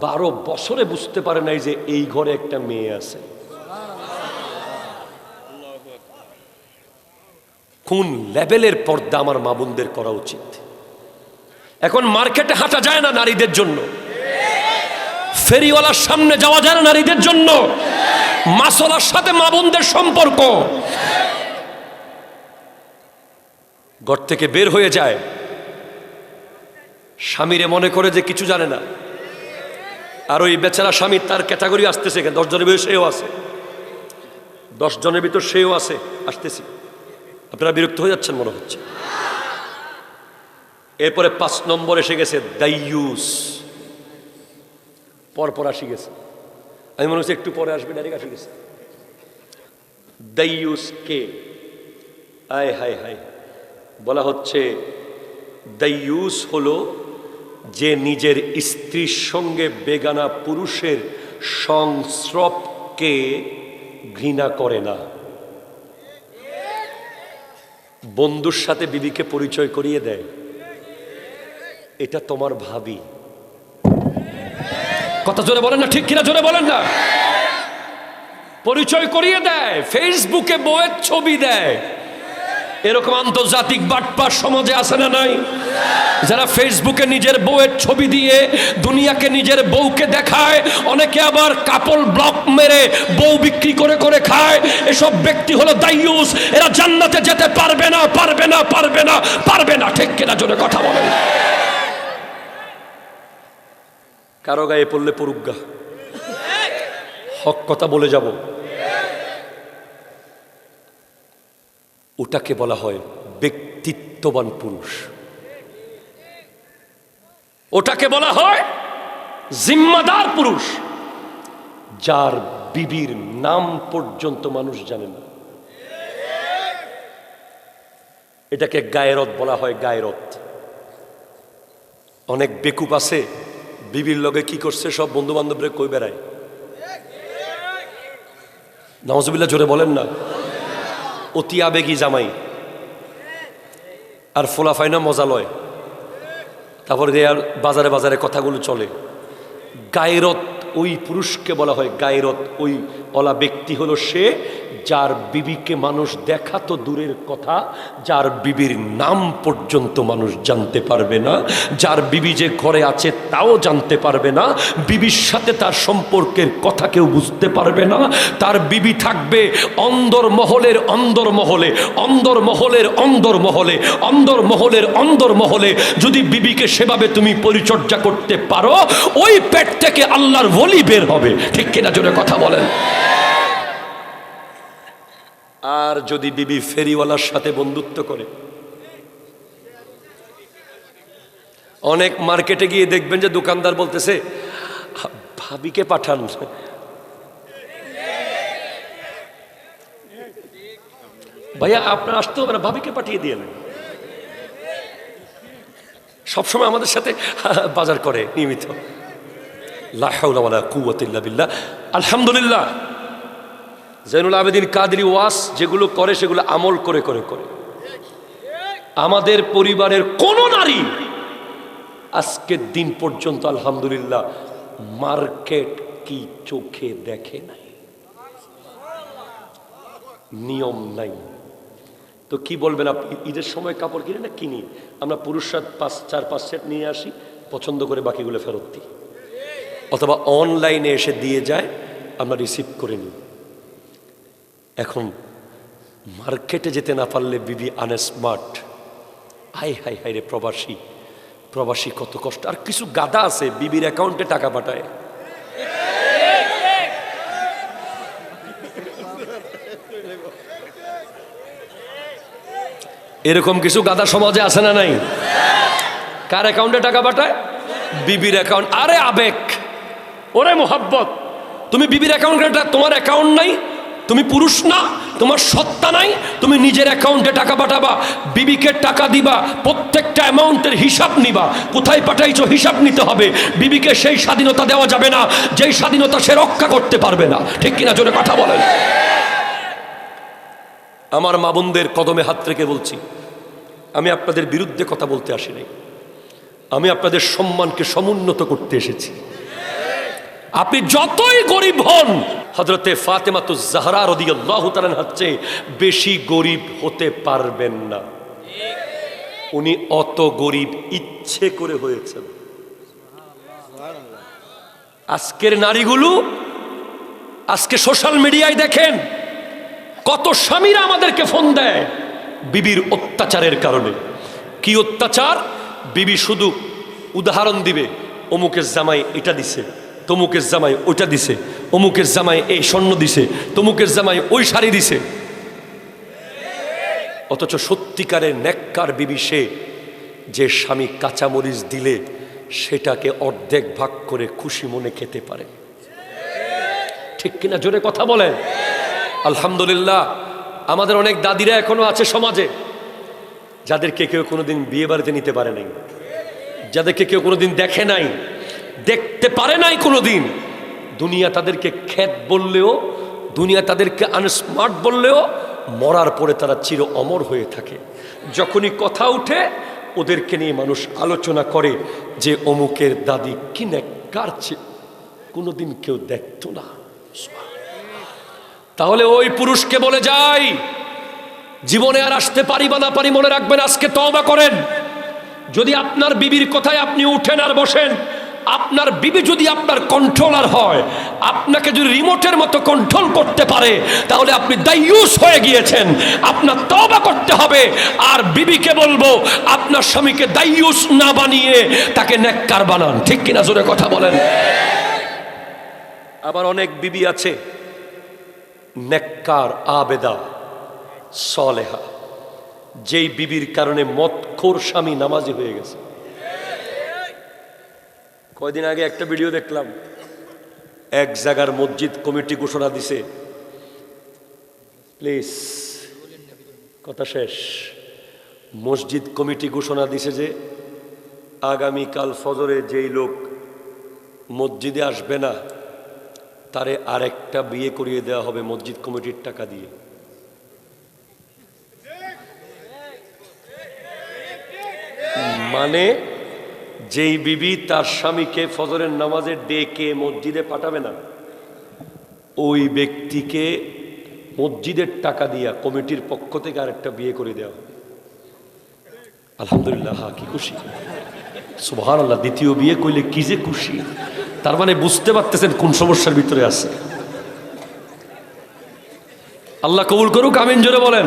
12 বছরে বুঝতে পারে নাই যে এই ঘরে একটা মেয়ে আছে। কোন লেভেলের পর্দা আমার মা বোনদের করা উচিত। এখন মার্কেটে হাঁটা যায় না নারীদের জন্য, ফেরিওয়ালার সামনে যাওয়া যায় না নারীদের জন্য, মাসলার সাথে মা বোনদের সম্পর্ক। ঘর থেকে বের হয়ে যায়, স্বামীরে মনে করে যে কিছু জানে না, আর ওই বেচারা স্বামী তার ক্যাটাগরি আসতেছে, 10 জনের ভিতর সেও আছে, 10 জনের ভিতর সেও আছে, আসতেছি। আপনারা বিরক্ত হয়ে যাচ্ছেন মনে হচ্ছে। এরপরে 5 নম্বর এসে গেছে দাইয়ুস, পরপর আসি গেছে। আমি মনে হচ্ছে একটু পরে আসবে, ডাইরেক্ট আসি গেছে। দাইয়ুস কে? আয় হায় হায়, বলা হচ্ছে দাইয়ুস হলো যে নিজের স্ত্রীর সঙ্গে বেগানা পুরুষের সংস্রবকে ঘৃণা করে না। বন্ধুর সাথে বিবিকে পরিচয় করিয়ে দেয়, এটা তোমার ভাবি। কথা জোরে বলেন না, ঠিক কিনা জোরে বলেন না। পরিচয় করিয়ে দেয়, ফেসবুকে বউয়ের ছবি দেয়। এরকম আন্তর্জাতিক বাটপার সমাজে আছে না নাই? যারা ফেসবুকে নিজের বউয়ের ছবি দিয়ে দুনিয়াকে নিজের বউকে দেখায়, অনেকে আবার কাপল ব্লক মেরে বউ বিক্রি করে করে খায়। এসব ব্যক্তি হলো দাইয়ুস। এরা জান্নাতে যেতে পারবে না, পারবে না, পারবে না, পারবে না। ঠিক কিনা জোরে কথা বলেন। কারো গায়ে পড়লে পড়ুগা, হক কথা বলে যাব। ওটাকে বলা হয় ব্যক্তিত্ববান পুরুষ, ওটাকে বলা হয় জিম্মাদার পুরুষ, যার বিবির নাম পর্যন্ত মানুষ জানে না। এটাকে গায়রত বলা হয়, গায়রত। অনেক বেকুব আছে, বিবির লগে কি করছে সব বন্ধু বান্ধবরে কই বেড়ায়। নাউজুবিল্লাহ জোরে বলেন না। অতি আবেগী জামাই আর ফোলা ফাইনা মজা লয়, তারপরে আর বাজারে বাজারে কথাগুলো চলে। গায়রত ওই পুরুষকে বলা হয় গায়রত। ওই ওলা ব্যক্তি হলো সে যার বিবিকে মানুষ দেখা তো দূরের কথা, যার বিবির নাম পর্যন্ত মানুষ জানতে পারবে না, যার বিবি যে ঘরে আছে তাও জানতে পারবে না, বিবির সাথে তার সম্পর্কের কথা কেউ বুঝতে পারবে না। তার বিবি থাকবে অন্দরমহলের অন্দরমহলে, অন্দরমহলের অন্দরমহলে, অন্দরমহলের অন্দরমহলে। যদি বিবিকে সেভাবে তুমি পরিচর্যা করতে পারো, ওই পেট থেকে আল্লাহর ওলি বের হবে। ঠিক কিনা জোরে কথা বলেন। আর যদি বিবি ফেরিওয়ালার সাথে বন্ধুত্ব করে, অনেক মার্কেটে গিয়ে দেখবেন যে দোকানদার বলতেছে ভাবিকে পাঠান। ভাইয়া আপনার আসতে হবে না, ভাবিকে পাঠিয়ে দিয়ে। সবসময় আমাদের সাথে বাজার করে নিয়মিত। লা হাওলা ওয়ালা কুওয়াতা ইল্লা বিল্লাহ। আলহামদুলিল্লাহ, জৈনুল আবেদিন কাদরি ওয়াজ যেগুলো করে সেগুলো আমল করে করে করে। আমাদের পরিবারের কোন নারী আজকের দিন পর্যন্ত আলহামদুলিল্লাহ মার্কেট কি চোখে দেখে নাই, নিয়ম নাই। তো কি বলবেন আপনি? ঈদের সময় কাপড় কিনে না কিনি, আমরা পুরুষরা 4-5 সেট নিয়ে আসি, পছন্দ করে বাকিগুলো ফেরত দিই, অথবা অনলাইনে এসে দিয়ে যায়, আমরা রিসিভ করে নিই। এখন মার্কেটে যেতে না পারলে বিবি আনস্মার্ট। হাই হাই হাই রে প্রবাসী, প্রবাসী কত কষ্ট। আর কিছু গাদা আছে বিবির অ্যাকাউন্টে টাকা পাঠায়। এরকম কিছু গাদা সমাজে আছে না নাই? কার অ্যাকাউন্টে টাকা পাঠায়? বিবির অ্যাকাউন্ট। আরে আবেগ, ওরে মোহাব্বত। তুমি বিবির অ্যাকাউন্টে, তোমার অ্যাকাউন্ট নাই, তুমি পুরুষ না, তোমার সত্তা নাই, তুমি নিজের অ্যাকাউন্টে টাকা পাঠাবা, বিবিকে টাকা দিবা, প্রত্যেকটা অ্যামাউন্টের হিসাব নিবা, কোথায় পাঠাইছো হিসাব নিতে হবে। বিবিকে সেই স্বাধীনতা দেওয়া যাবে না যেই স্বাধীনতা সে রক্ষা করতে পারবে না। ঠিক কিনা জোরে কথা বলেন। আমার মা বোনদের কদমে হাত রেখে বলছি, আমি আপনাদের বিরুদ্ধে কথা বলতে আসি নাই, আমি আপনাদের সম্মানকে সমুন্নত করতে এসেছি। আপনি যতই গরিব হন, হযরতে ফাতেমাতুজ জাহরা রাদিয়াল্লাহু তাআলা হচ্ছে বেশি গরিব হতে পারবেন না। উনি অত গরিব ইচ্ছে করে হয়েছেন। আজকের নারীগুলো, আজকে সোশ্যাল মিডিয়ায় দেখেন কত স্বামীরা আমাদেরকে ফোন দেয় বিবির অত্যাচারের কারণে। কি অত্যাচার? বিবি শুধু উদাহরণ দিবে, অমুকের জামাই এটা দিছে, তমুকের জামাই ওইটা দিছে, অমুকের জামাই এই স্বর্ণ দিছে, তমুকের জামাই ওই শাড়ি দিছে। অথচ সত্যিকারের নেককার বিবি সে, যে স্বামী কাঁচামরিচ দিলে সেটাকে অর্ধেক ভাগ করে খুশি মনে খেতে পারে। ঠিক কিনা জোরে কথা বলেন। আলহামদুলিল্লাহ, আমাদের অনেক দাদিরা এখনো আছে সমাজে, যাদেরকে কেউ কোনোদিন বিয়ে বাড়িতে নিতে পারে নাই, যাদেরকে কেউ কোনোদিন দেখে নাই, দেখতে পারে নাই কোনোদিন। দুনিয়া তাদেরকে খ্যাত বললেও, দুনিয়া তাদেরকে আনস্মার্ট বললেও, মরার পরে তারা চির অমর হয়ে থাকে। যখনই কথা উঠে ওদেরকে নিয়ে মানুষ আলোচনা করে যে অমুকের দাদি কি নেককার ছিল, কোনোদিন কেউ দেখতো না। তাহলে ওই পুরুষকে বলে যাই, জীবনে আর আসতে পারি বা না পারি মনে রাখবেন, আজকে তওবা করেন। যদি আপনার বিবির কথায় আপনি উঠেন আর বসেন, আপনার বিবি যদি আপনার কন্ট্রোলার হয়, আপনাকে যদি রিমোটের মতো কন্ট্রোল করতে পারে, তাহলে আপনি দায়ুস হয়ে গিয়েছেন। আপনার তওবা করতে হবে। আর বিবিকে বলবো, আপনার স্বামীকে দায়ুস না বানিয়ে তাকে নেককার বানান। ঠিক কিনা জোরে কথা বলেন। আবার অনেক বিবি আছে নেককার, আবেদা, সলেহা, যেই বিবির কারণে মদখোর স্বামী নামাজি হয়ে গেছে। কয়দিন আগে একটা ভিডিও দেখলাম, এক জায়গার মসজিদ কমিটি ঘোষণা দিছে, প্লিজ কথা শেষ, মসজিদ কমিটি ঘোষণা দিছে যে আগামীকাল ফজরে যেই লোক মসজিদে আসবে না তারে আরেকটা বিয়ে করিয়ে দেওয়া হবে মসজিদ কমিটির টাকা দিয়ে। মানে যেই বিবি তার স্বামীকে ফজরের নামাজে ডেকে মসজিদে পাঠাবে না, ওই ব্যক্তিকে মসজিদের টাকা দিয়া কমিটির পক্ষ থেকে আরেকটা বিয়ে করে দেওয়া হবে। আলহামদুলিল্লাহ, হ্যাঁ, কি খুশি, সুবহানাল্লাহ। দ্বিতীয় বিয়ে কইলে কি যে খুশি। তার মানে বুঝতে পারতেছেন কোন সমস্যার ভিতরে আছে। আল্লাহ কবুল করুক, আমিন জোরে বলেন।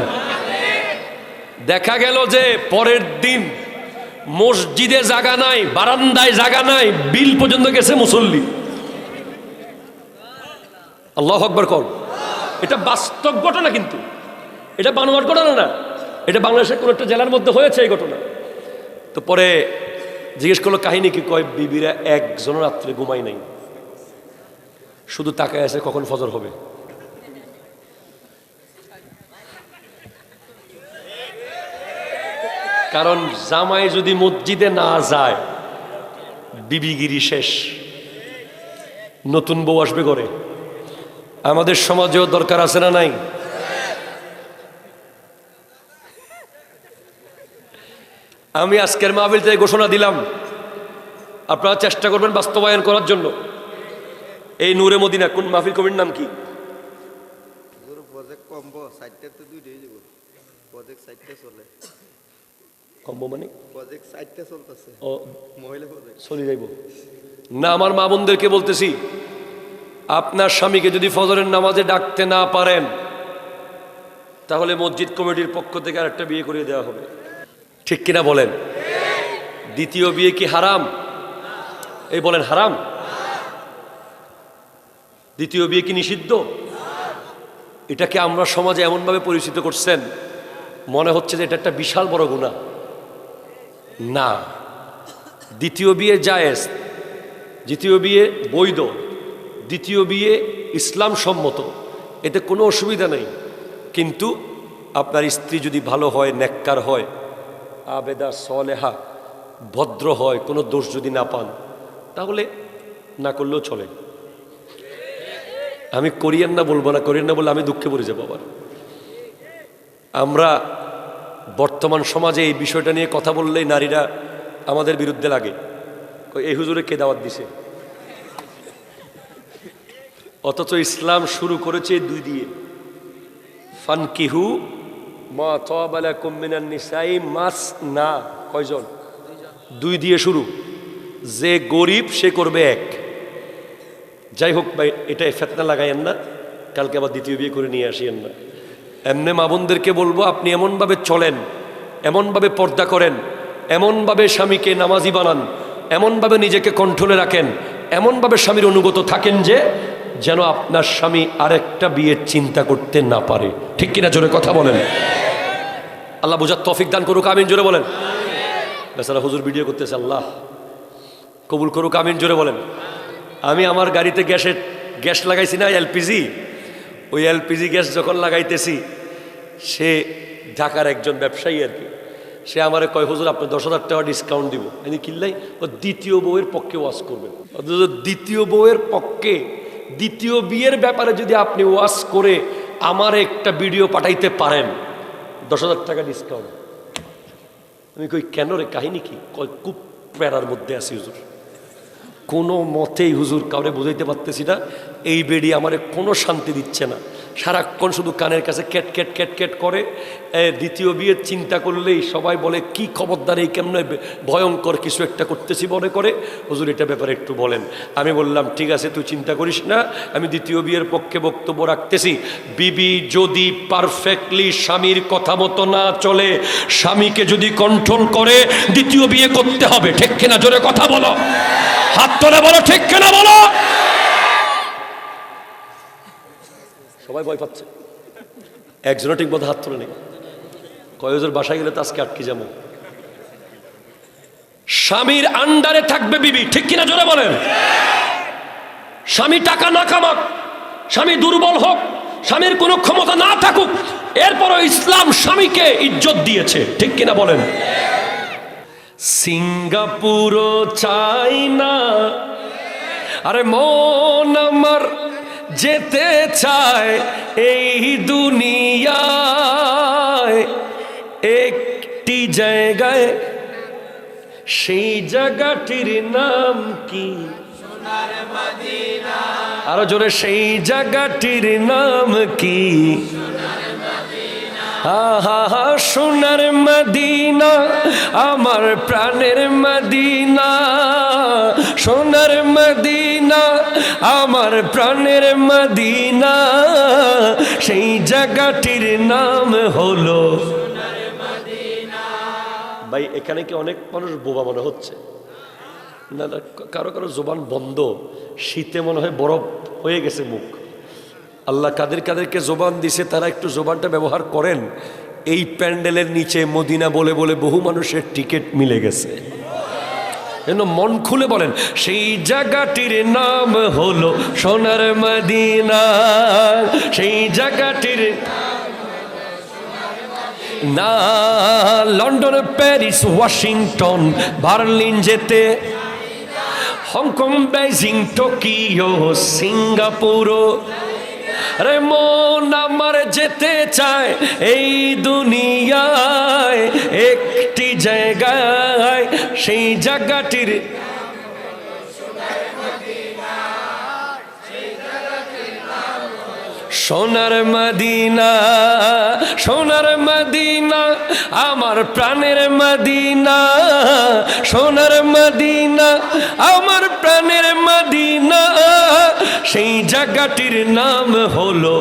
দেখা গেল যে পরের দিন মসজিদে জায়গা নাই, বারান্দায় জায়গা নাই, বিল পর্যন্ত গেছে মুসল্লি। আল্লাহু আকবার কর। এটা বাস্তব ঘটনা, কিন্তু এটা বানোয়াট ঘটনা না, এটা বাংলাদেশের কোন একটা জেলার মধ্যে হয়েছে এই ঘটনা। তো পরে জিজ্ঞেস করলো কাহিনী কি, কয় বিবিরা একজন রাত্রে ঘুমাই নাই, শুধু তাকায় আছে কখন ফজর হবে। কারণ জামাই যদি মসজিদে না যায়, বিবিগিরি শেষ, নতুন বউ আসবে করে। আমাদের সমাজেও দরকার আছে না নাই? আমি আজকের মাহফিল থেকে ঘোষণা দিলাম, আপনারা চেষ্টা করবেন বাস্তবায়ন করার জন্য। এই নূরে মদিনা কোন মাহফিল কমিটির নাম কি? না, আমার মা বোনদেরকে বলতেছি, আপনার স্বামীকে যদি ফজরের নামাজে ডাকতে না পারেন, তাহলে মসজিদ কমিটির পক্ষ থেকে আরেকটা বিয়ে করিয়ে দেওয়া হবে। ঠিক কিনা বলেন? দ্বিতীয় বিয়ে কি হারাম? এই বলেন, হারাম? দ্বিতীয় বিয়ে কি নিষিদ্ধ? এটাকে আমরা সমাজে এমনভাবে পরিচিত করছেন, মনে হচ্ছে যে এটা একটা বিশাল বড় গুনাহ। না, দ্বিতীয় বিয়ে জায়েজ, দ্বিতীয় বিয়ে বৈধ, দ্বিতীয় বিয়ে ইসলাম সম্মত, এতে কোনো অসুবিধা নেই। কিন্তু আপনার স্ত্রী যদি ভালো হয়, নেককার হয়, আবেদা, সলেহা, ভদ্র হয়, কোনো দোষ যদি না পান, তাহলে না করলেও চলে। আমি করিয়েন না বলবো না, করিয়েন না বললে আমি দুঃখে পড়ে যাবো আবার। আমরা বর্তমান সমাজে এই বিষয়টা নিয়ে কথা বললেই নারীরা আমাদের বিরুদ্ধে লাগে, এই হুজুরে কে দাওয়াত দিছে। অথচ ইসলাম শুরু করেছে দুই দিয়ে, ফানকিহু মা তাবা লাকুম মিনান নিসাই মাসনা। কয়জন? দুই দিয়ে শুরু। যে গরিব সে করবে এক। যাই হোক ভাই, এটা ফেতনা লাগাইয়েন না, কালকে আবার দ্বিতীয় বিয়ে করে নিয়ে আসিয়েন না। এমনি মা বোনদেরকে বলবো, আপনি এমনভাবে চলেন, এমনভাবে পর্দা করেন, এমনভাবে স্বামীকে নামাজি বানান, এমনভাবে নিজেকে কন্ট্রোলে রাখেন, এমনভাবে স্বামীর অনুগত থাকেন যে যেন আপনার স্বামী আরেকটা বিয়ের চিন্তা করতে না পারে। ঠিক কিনা জোরে কথা বলেন। আল্লাহ বোঝার তৌফিক দান করুক, আমিন জোরে বলেন। বেচারা হুজুর ভিডিও করতেছে, আল্লাহ কবুল করুক, আমিন জোরে বলেন। আমি আমার গাড়িতে গ্যাস লাগাইছি না, এলপিজি, ওই এলপিজি গ্যাস যখন লাগাইতেছি, সে ঢাকার একজন ব্যবসায়ী আর কি, সে আমারে কয় হুজুর আপনি 10,000 টাকা ডিসকাউন্ট দিব। আমি কিনলাই ও দ্বিতীয় বউয়ের পক্ষে ওয়াজ করবেন। দ্বিতীয় বউয়ের পক্ষে, দ্বিতীয় বিয়ের ব্যাপারে যদি আপনি ওয়াজ করে আমার একটা ভিডিও পাঠাইতে পারেন 10,000 টাকা ডিসকাউন্ট। আমি কই কেন রে, কাহিনী কি? কয় খুব প্যারার মধ্যে আছি হুজুর, কোনো মতেই হুজুর কাউরে বোঝাইতে পারতেছি না, এই বেডি আমারে কোনো শান্তি দিচ্ছে না, সারাক্ষণ শুধু কানের কাছে ক্যাট ক্যাট ক্যাট ক্যাট করে। দ্বিতীয় বিয়ের চিন্তা করলেই সবাই বলে কি খবরদার, এই কেমন ভয়ঙ্কর কিছু একটা করতেছি মনে করে, হুজুর এটা ব্যাপারে একটু বলেন। আমি বললাম ঠিক আছে তুই চিন্তা করিস না, আমি দ্বিতীয় বিয়ের পক্ষে বক্তব্য রাখতেছি। বিবি যদি পারফেক্টলি স্বামীর কথা মতো না চলে, স্বামীকে যদি কন্ট্রোল করে, দ্বিতীয় বিয়ে করতে হবে। ঠিক কিনা? জোরে কথা বলো, হাত তোলে বলো ঠিক কিনা বলো। সবাই ভয় পাচ্ছে, একজনও ঠিক মতো হাত তোলে নেই। কয়েকজন বাসায় গেলে তো আজকে আটকে যাবো। স্বামীর আন্ডারে থাকবে বিবি, ঠিক কিনা জোরে বলেন। স্বামী টাকা না কামাক, স্বামী দুর্বল হোক, স্বামীর কোনো ক্ষমতা না থাকুক, এরপরও ইসলাম স্বামীকে ইজ্জত দিয়েছে, ঠিক কিনা বলেন। সিঙ্গাপুরও চাই না, আরে মন আমার যেতে চায় এই দুনিয়ায়, একটি জায়গায়, সেই জায়গাটির নাম কি? সোনার মদিনা। আরো জোরে, সেই জায়গাটির নাম কি? আহা হা, সোনার মদিনা, আমার প্রাণের মদিনা, সোনার মদিনা, আমার প্রাণের মদিনা, সেই জায়গাটির নাম হলো সোনার মদিনা। ভাই এখানে কি অনেক মানুষ বোবা মনে হচ্ছে? না না, কারো কারো জবান বন্ধ, শীতে মনে হয় বরফ হয়ে গেছে মুখ। আল্লাহ কাদের কাদেরকে জবান দিছে তারা একটু জবানটা ব্যবহার করেন। এই প্যান্ডেলের নিচে মদিনা বলে বলে বহু মানুষের টিকিট মিলে গেছে। মন খুলে বলেন, সেই জায়গাটির নাম হলো সোনার মদিনা, সেই জায়গাটির না লন্ডন, প্যারিস, ওয়াশিংটন, বার্লিন যেতে, হংকং, বেজিং, টোকিও, সিঙ্গাপুরও, রে মন আমার যেতে চায় এই দুনিয়ায়, একটি জায়গায়, সেই জায়গাটির সোনার মদিনা, সোনার মদিনা, আমার প্রাণের মদিনা, সোনার মদিনা, আমার প্রাণের মদিনা, সেই জায়গাটির নাম হলো।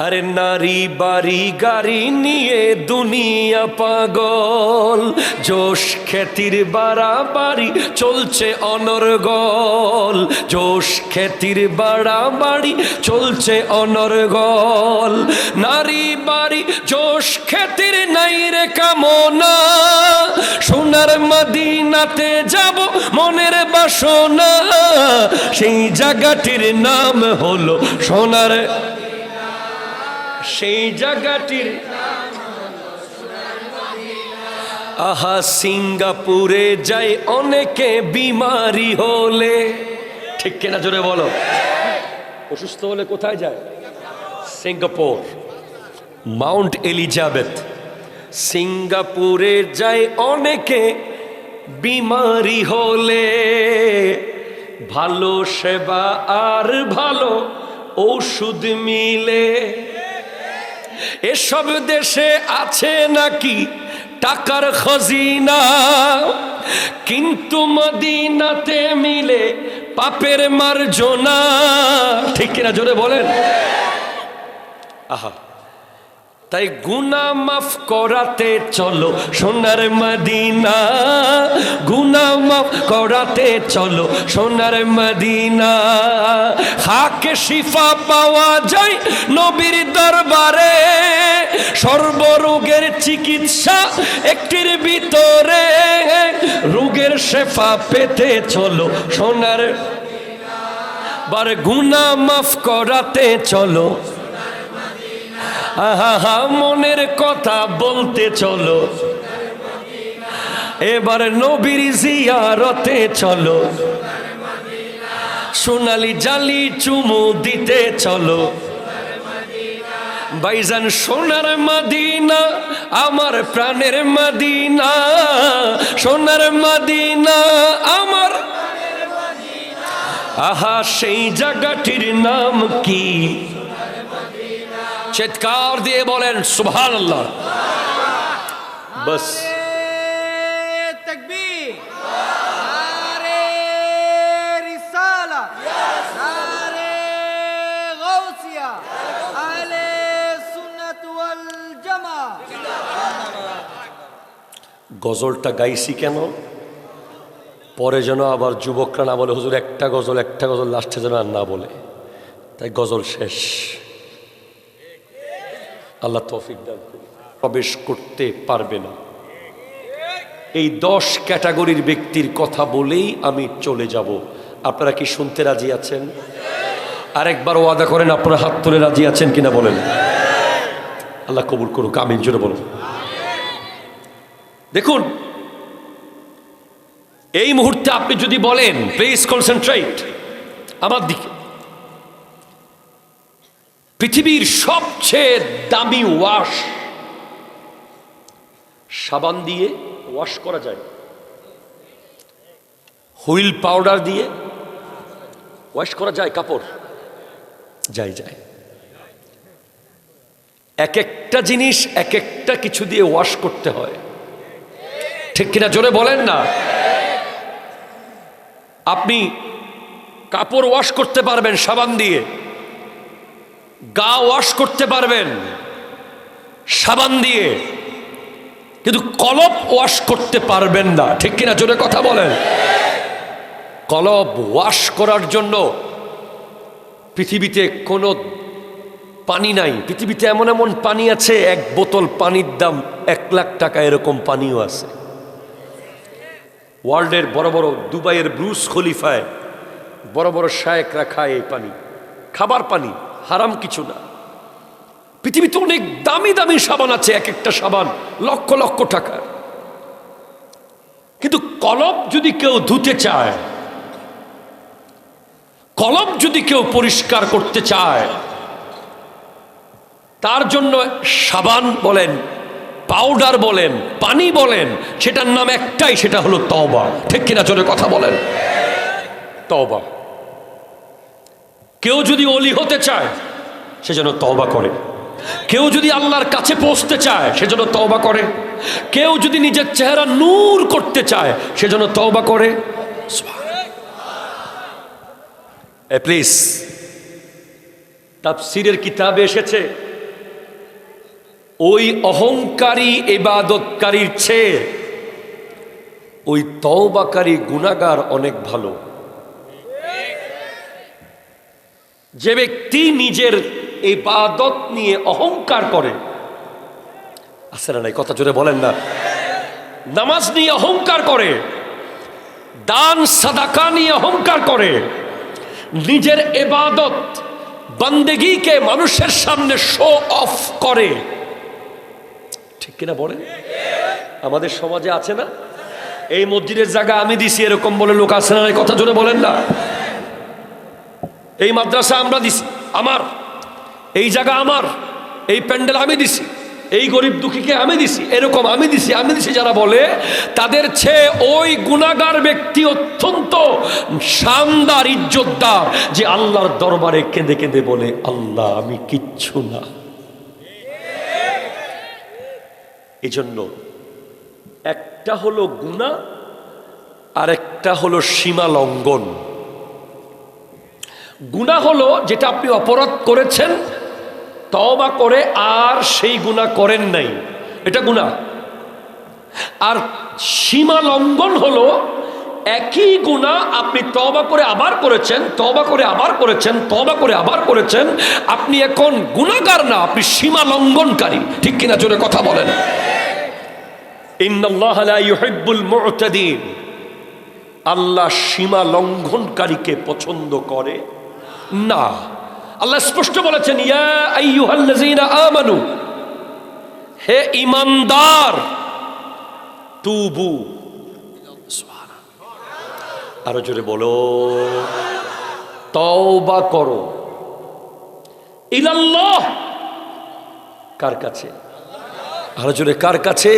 আরে নারী বাড়ি গাড়ি নিয়ে দুনিয়া পাগল, জোশ খ্যাতির বাড়াবাড়ি চলছে অনর্গল, জোশ খ্যাতির বাড়াবাড়ি চলছে অনর্গল। নারী বাড়ি জোশ খ্যাতির নাই রে কামনা, সোনার মদিনাতে যাব মনের বাসনা, সেই জায়গাটির নাম হলো সোনার, সেই জায়গাটির। আহা সিঙ্গাপুরে যাই অনেকে বিমারি হলে, ঠিক কিনা জোরে বলো। অসুস্থ হলে কোথায় যায়? সিঙ্গাপুর, মাউন্ট এলিজাবেথ, সিঙ্গাপুরে যাই অনেকে বিমারি হলে, ভালো সেবা আর ভালো ঔষধ মিলে। এসব দেশে আছে নাকি টাকার খজিনা, কিন্তু মদিনাতে মিলে পাপের মার্জনা, ঠিক কিনা জোরে বলেন। আহা, তাই গুনাহ মাফ করাতে চলো সোনার মদিনা, গুনাহ মাফ করাতে চলো সোনার মদিনা, খাকে শিফা পাওয়া যায় নবীর দরবারে, সর্বরোগের চিকিৎসা একটির ভিতরে, রোগের শেফা পেতে চলো সোনার মদিনা, বার গুনাহ মাফ করাতে চলো। আহা মনের কথা বলতে চলো, এবার নবীর জিয়ারতে চলো, সোনালি জালি চুমু দিতে চলো। ভাইজান সোনার মদিনা আমার প্রাণের মদিনা, সোনার মদিনা আমার, আহা সেই জায়গাটির নাম কি? চিৎকার দিয়ে বলেন সুবহানাল্লাহ। বাস তাকবীর, নারে রিসালা, নারে গাউসিয়া, আহলে সুন্নাত ওয়াল জামাত। গজলটা গাইছি কেন? পরে যেন আবার যুবকরা না বলে হুজুর একটা গজল লাস্টে যেন আর না বলে, তাই গজল শেষ। আল্লাহ তৌফিক দান করুন। প্রবেশ করতে পারবে না, এই 10 ক্যাটাগরির ব্যক্তির কথা বলেই আমি চলে যাব। আপনারা কি শুনতে রাজি আছেন? আরেকবার ওয়াদা করেন, আপনারা হাত তুলে রাজি আছেন কিনা বলেন। আল্লাহ কবুল করুক, আমিন জোরে বলুন। দেখুন, এই মুহূর্তে আপনি যদি বলেন, প্লিজ কনসেন্ট্রেট আমার দিকে, পৃথিবীর সবচেয়ে দামি ওয়াশ, সাবান দিয়ে ওয়াশ করা যায়, হুইল পাউডার দিয়ে ওয়াশ করা যায় কাপড়, যায় এক একটা জিনিস এক একটা কিছু দিয়ে ওয়াশ করতে হয়, ঠিক কিনা জোরে বলেন না। আপনি কাপড় ওয়াশ করতে পারবেন সাবান দিয়ে, গা ওয়াশ করতে পারবেন সাবান দিয়ে, কিন্তু কলব ওয়াশ করতে পারবেন না, ঠিক কিনা জোরে কথা বলেন। কলব ওয়াশ করার জন্য পৃথিবীতে কোনো পানি নাই। পৃথিবীতে এমন এমন পানি আছে, এক বোতল পানির দাম 1 লাখ টাকা, এরকম পানিও আছে। ওয়ার্ল্ডের বড় বড়, দুবাইয়ের ব্রুজ খলিফায় বড় বড় শায়েকরা খায় এই পানি, খাবার পানি, হারাম কিছু না। পৃথিবীতে অনেক দামি দামি সাবান আছে, এক একটা সাবান লক্ষ লক্ষ টাকার। কিন্তু কলব যদি কেউ ধুতে চায়, কলব যদি কেউ পরিষ্কার করতে চায়, তার জন্য সাবান বলেন, পাউডার বলেন, পানি বলেন, সেটার নাম একটাই, সেটা হলো তওবা, ঠিক কিনা জোরে কথা বলেন। তওবা। কেউ যদি ওলি হতে চায় সে যেন তওবা করে, কেউ যদি আল্লাহর কাছে পৌঁছতে চায় সে যেন তওবা করে, কেউ যদি নিজের চেহারা নূর করতে চায় সে যেন তওবা করে। প্লিজ, তাফসীরের কিতাবে এসেছে, ওই অহংকারী ইবাদতকারীর চেয়ে ওই তওবাকারী গুনাহগার অনেক ভালো। যে ব্যক্তি নিজের ইবাদত নিয়ে অহংকার করে, আছে না নাই, কথা জোরে বলেন না, নামাজ নিয়ে অহংকার করে, দান সাদাকা নিয়ে অহংকার করে, নিজের ইবাদত বান্দেগীকে মানুষের সামনে শো অফ করে, ঠিক কিনা বলেন। আমাদের সমাজে আছে না, এই মসজিদের জায়গা আমি দিছি এরকম বলে লোক আছে না, কথা জোরে বলেন না। এই মাদ্রাসা আমরা দিছি, আমার এই জায়গা, আমার এই প্যান্ডেল আমি দিছি, এই গরিব দুঃখীকে আমি দিছি, এরকম আমি দিছি যারা বলে, তাদের চেয়ে ওই গুনাহগার ব্যক্তি অত্যন্ত শানদার, ইজ্জতদার, যে আল্লাহর দরবারে কেঁদে কেঁদে বলে, আল্লাহ আমি কিচ্ছু না। এই জন্য একটা হলো গুনাহ আর একটা হলো সীমা লঙ্ঘন। গুনাহ হলো যেটা আপনি অপরাধ করেছেন, তওবা করে আর সেই গুনাহ করেন নাই, এটা গুনাহ। আর সীমা লঙ্ঘন হলো একই গুনাহ আপনি তওবা করে আবার করেছেন, তওবা করে আবার করেছেন, তওবা করে আবার করেছেন, আপনি এখন গুনাহগার না, আপনি সীমা লঙ্ঘনকারী, ঠিক কিনা জোরে কথা বলেন। ইন্নাল্লাহা লা ইউহিব্বুল মু'তাদিন, আল্লাহ সীমা লঙ্ঘনকারীকে পছন্দ করে না। আল্লাহ স্পষ্ট বলেছেন, ইয়া আইয়ুহাল্লাযীনা আমানু, হে ঈমানদার, তুবু, সুবহানাল্লাহ, আরো জোরে বলো, তওবা করো, ইলাল্লাহ, কার কাছে? আরো জোরে, কার কাছে?